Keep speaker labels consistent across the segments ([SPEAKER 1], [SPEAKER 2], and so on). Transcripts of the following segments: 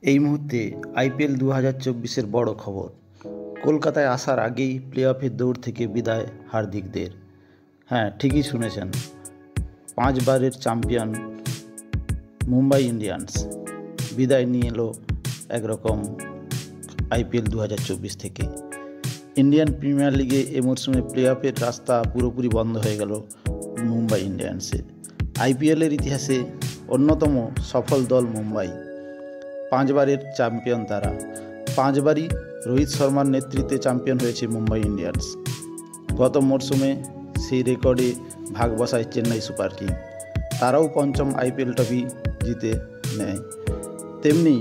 [SPEAKER 1] এই মুহূর্তে আইপিএল 2024-এর বড় খবর। কলকাতায় আসার আগেই প্লে অফের দৌড় থেকে বিদায় হার্দিকদের। হ্যাঁ, ঠিকই শুনেছেন, 5 বারের চ্যাম্পিয়ন মুম্বাই ইন্ডিয়ান্স বিদায় নিয়ে এলো একরকম আইপিএল 2024 থেকে। ইন্ডিয়ান প্রিমিয়ার লিগে এ মরশুমে প্লে অফের রাস্তা পুরোপুরি বন্ধ হয়ে গেল মুম্বাই ইন্ডিয়ান্সের। আইপিএলের ইতিহাসে অন্যতম সফল দল মুম্বাই, 5 বারের চ্যাম্পিয়ন তারা। 5 বারই রোহিত শর্মার নেতৃত্বে চ্যাম্পিয়ন হয়েছে মুম্বাই ইন্ডিয়ান্স। গত মরশুমে সেই রেকর্ডে ভাগ বসায় চেন্নাই সুপার কিং। তারাও 5ম আইপিএল ট্রফি জিতে নেয়। তেমনি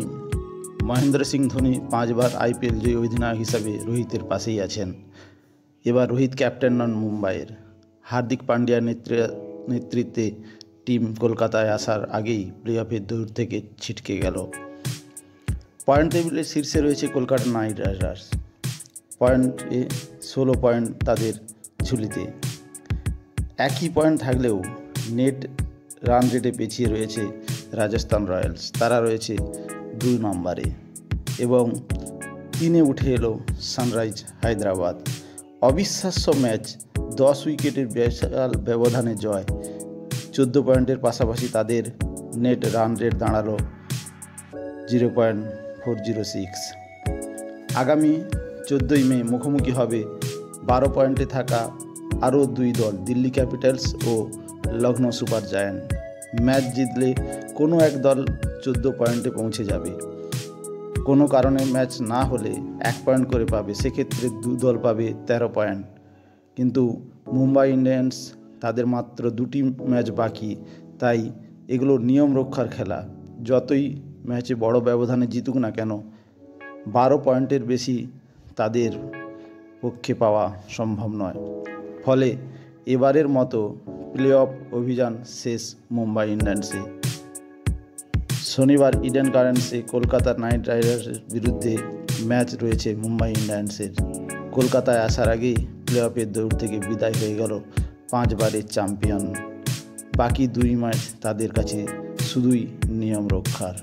[SPEAKER 1] মহেন্দ্র সিং ধোনি 5 বার আইপিএল জয়ী অধিনায়ক হিসাবে রোহিতের পাশেই আছেন। এবার রোহিত ক্যাপ্টেন নন মুম্বাইয়ের। হার্দিক পান্ডিয়ার নেতৃত্বে টিম কলকাতায় আসার আগেই প্লে অফের দৌড় থেকে ছিটকে গেল। পয়েন্ট টেবিলের শীর্ষে রয়েছে কলকাতা নাইট রাইডার্স, পয়েন্টে 16 পয়েন্ট তাদের ঝুলিতে। একই পয়েন্ট থাকলেও নেট রান রেটে পিছিয়ে রয়েছে রাজস্থান রয়্যালস, তারা রয়েছে 2 নম্বরে। এবং 3-এ উঠে এলো সানরাইজ হায়দ্রাবাদ। অবিশ্বাস্য ম্যাচ, 10 উইকেটের বিশাল ব্যবধানে জয়। 14 পয়েন্টের পাশাপাশি তাদের নেট রান রেট দাঁড়ালো 0.406। আগামী 14ই মে মুখোমুখি হবে 12 পয়েন্টে থাকা আরও 2 দল, দিল্লি ক্যাপিটালস ও লখনৌ সুপার জায়ান্ট। ম্যাচ জিতলে কোনো এক দল 14 পয়েন্টে পৌঁছে যাবে। কোনো কারণে ম্যাচ না হলে 1 পয়েন্ট করে পাবে, সেক্ষেত্রে 2 দল পাবে 13 পয়েন্ট। কিন্তু মুম্বাই ইন্ডিয়ান্স, তাদের মাত্র 2টি ম্যাচ বাকি, তাই এগুলো নিয়ম রক্ষার খেলা। যতই ম্যাচে বড় ব্যবধানে জিতুক না কেন, 12 পয়েন্টের বেশি তাদের পক্ষে পাওয়া সম্ভব নয়। ফলে এবারের মতো প্লে অফ অভিযান শেষ মুম্বাই ইন্ডিয়ান্সে। শনিবার ইডেন গার্ডেন্সে কলকাতা নাইট রাইডার্সের বিরুদ্ধে ম্যাচ রয়েছে মুম্বাই ইন্ডিয়ান্সের। কলকাতায় আসার আগেই প্লে অফের দৌড় থেকে বিদায় হয়ে গেল 5 বারের চ্যাম্পিয়ন। বাকি 2 ম্যাচ তাদের কাছে শুধুই নিয়ম রক্ষার।